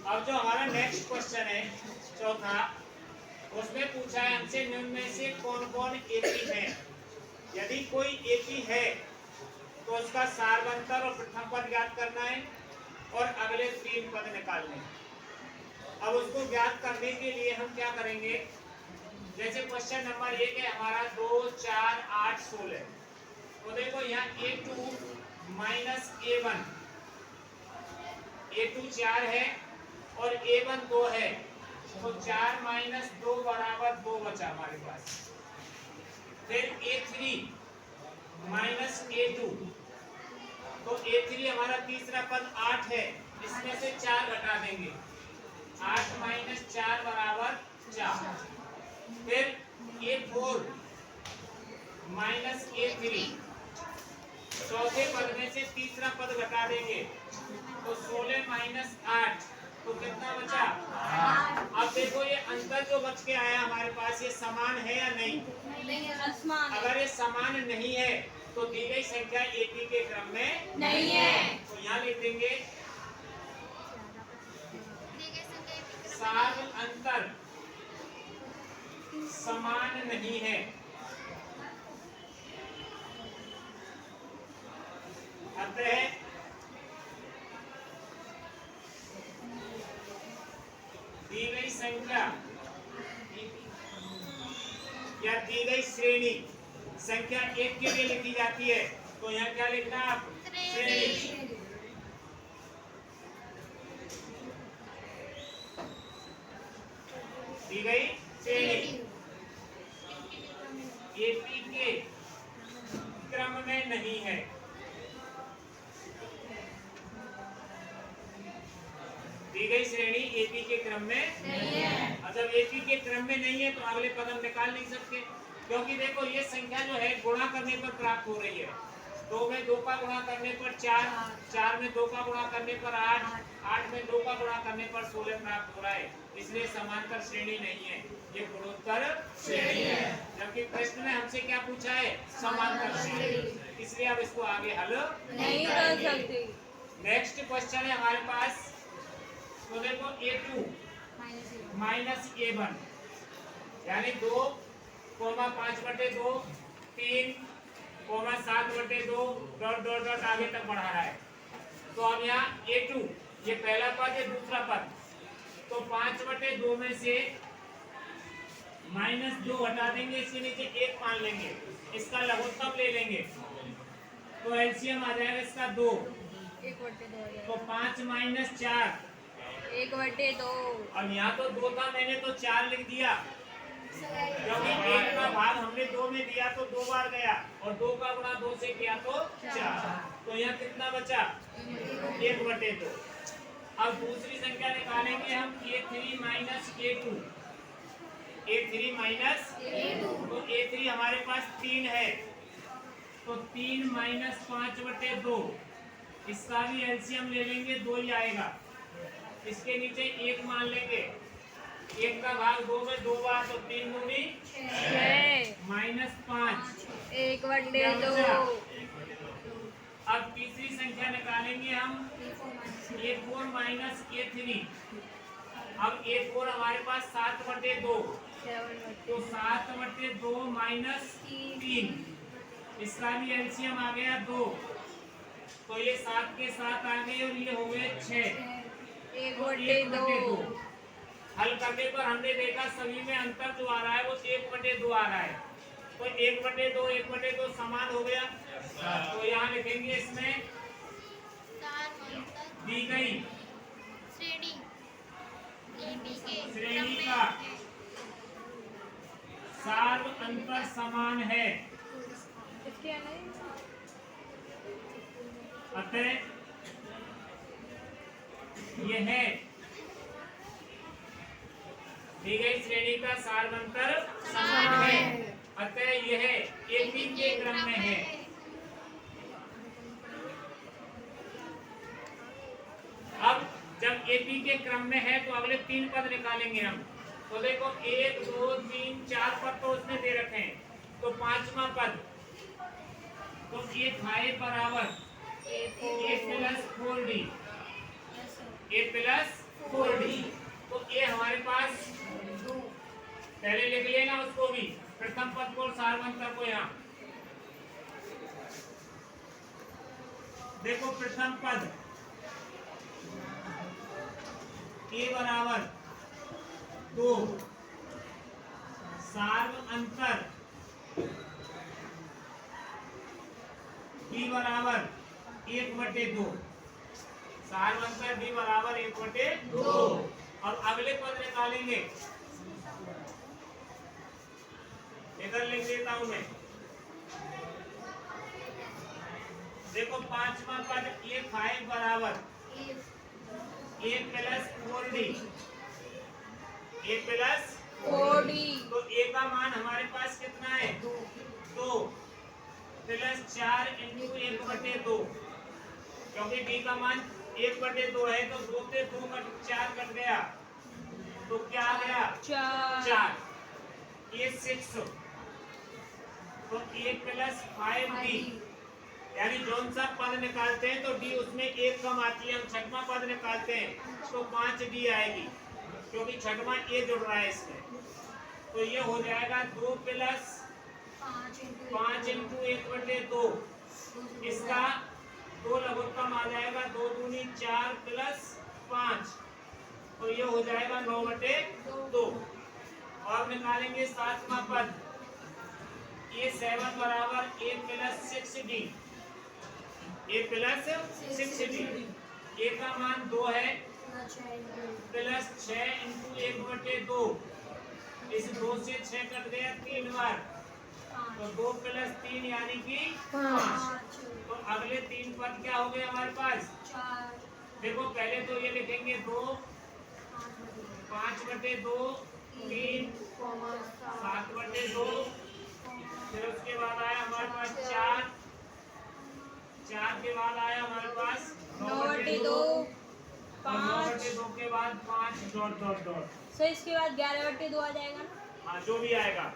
अब जो हमारा नेक्स्ट क्वेश्चन है चौथा, उसमें पूछा है हमसे निम्न में से कौन कौन एपी है। यदि कोई एपी है तो उसका सार्वंतर और प्रथम पद ज्ञात करना है और अगले 3 पद निकालने हैं। अब उसको ज्ञात करने के लिए हम क्या करेंगे, जैसे क्वेश्चन नंबर 1 है हमारा 2, 4, 8, 16। तो देखो यहाँ A2 माइनस A1, A2 4 है और A1 2 है, तो 4 माइनस 2 बराबर 2 बचा हमारे पास। फिर A3 माइनस A2, तो A3 हमारा तीसरा पद 8 है, इसमें से 4 घटा देंगे, 8 माइनस 4 बराबर 4। फिर A4 माइनस A3, चौथे पद में से तीसरा पद घटा देंगे, तो 16 माइनस 8, तो कितना बचा? 8। अब देखो ये अंतर जो बच के आया हमारे पास, ये समान है या नहीं? अगर ये समान नहीं है तो दी गई संख्या एपी के क्रम में नहीं है। तो यहाँ लिख देंगे सार अंतर समान नहीं है। अतः दी गई संख्या या दी गई श्रेणी संख्या 1 के लिए लिखी जाती है। तो यहाँ क्या लिखना है आप? श्रेणी। दी गई श्रेणी एपी के क्रम में नहीं है। दी गई श्रेणी एपी के क्रम में नहीं है। और जब एपी के क्रम में नहीं है तो अगले पद हम निकाल नहीं सकते, क्योंकि देखो ये संख्या जो है गुणा करने पर प्राप्त हो रही है। 2 में 2 का गुणा करने पर 4, 4 में 2 का गुणा करने पर 8, 8 में 2 का गुणा करने पर 16 प्राप्त हो रहा है। इसलिए समांतर श्रेणी नहीं है, ये गुणोत्तर श्रेणी है। जबकि प्रश्न में हमसे क्या पूछा है? समांतर श्रेणी। इसलिए अब इसको आगे हल नहीं कर सकते। नेक्स्ट क्वेश्चन है हमारे पास, तो देखो A2 माइनस A1 यानी 2, 5/2, 3, 7/2 डॉट डॉट डॉट आगे तक बढ़ा रहा है। तो अब यहाँ A2 ये पहला पद है, दूसरा पद, तो 5/2 में से -2 हटा देंगे, इसके नीचे 1 मान लेंगे, इसका लघुत्तम ले लेंगे, तो एलसीएम आ जाएगा इसका 2। तो 5 माइनस 4 1/2। अब यहाँ तो 2 था, मैंने तो 4 लिख दिया, क्योंकि 1 का भाग हमने 2 में दिया तो 2 बार गया, और 2 का गुणा 2 से किया तो 4। तो यहाँ कितना बचा? 1/2। अब दूसरी संख्या निकालेंगे हम A3 minus A2। A3 minus A2, तो A3 हमारे पास 3 है, तो 3 माइनस 5/2, इसका भी एलसीएम ले लेंगे, 2 ही आएगा। इसके नीचे 1 मान लेंगे, 1 का भाग 2 में 2 बार, तो 3 दूनी 6 माइनस 5 1/2। अब तीसरी संख्या निकालेंगे हम A4 माइनस A3। अब A4 हमारे पास 7/2, तो 7/2 माइनस 3, इसका भी एलसीएम आ गया 2, तो ये 7 के 7 आ गए और ये हो गए 6। 1/2। हल करने पर हमने देखा सभी में अंतर जो आ रहा है वो 1/2 आ रहा है, तो 1/2 समान हो गया। तो यहाँ लिखेंगे इसमें दी गई श्रेणी का सार्व अंतर समान है, अतः यह दी गई श्रेणी का सार्वंतर समान है, अतः यह एपी के क्रम में है। अब जब एपी के क्रम में है तो अगले 3 पद निकालेंगे हम। तो देखो 1, 2, 3, 4 पद तो उसने दे रखे हैं, तो 5वां पद, तो ये थाए बराबर A+4D, A+4D 4D। तो ये हमारे पास पहले लिख लेना उसको भी, प्रथम पद को और सार्वंतर को। यहाँ देखो प्रथम पद a बराबर 2, सार्वंतर b बराबर 1/2, सार्वंतर b बराबर 1/2। अब अगले पद निकालेंगे, इधर लिख देता हूं मैं। देखो पांचवा पद a5 बराबर a plus 4D, a plus 4D। तो a का मान हमारे पास कितना है? 2 प्लस 4 इंटू 1/2, क्योंकि d का मान 1/2 है तो 2 से 2 4 कट गया, तो क्या आ गया? 4। ये 6, तो a प्लस 5D, यानी जौन सा पद निकालते हैं तो d उसमें एक कम आती है। हम छठवां पद निकालते हैं तो 5D आएगी, क्योंकि छठवां a जुड़ रहा है इसमें। तो ये हो जाएगा 2 प्लस 5 इंटू 1/2, इसका 2 लघुत्तम आ जाएगा, 2 दूनी 4 प्लस 5, तो ये हो जाएगा 9/2। और निकालेंगे सातवां पद a7 बराबर a plus 6D, a plus 6D, a का मान 2 है, प्लस 6 इंटू 1/2, इस 2 से 6 कट गया 3 बार, तो 2 प्लस 3 यानी कि 5। तो अगले 3 पद क्या हो गए हमारे पास? देखो पहले तो ये लिखेंगे 2, 5/2, 3, 7/2, फिर उसके बाद आया हमारे पास 4, 4 के बाद आया हमारे पास 9/2, 5। 9/2 के बाद 5 डॉट डॉट डॉट। सो इसके बाद 11/2 आ जाएगा ना? हाँ जो भी आएगा।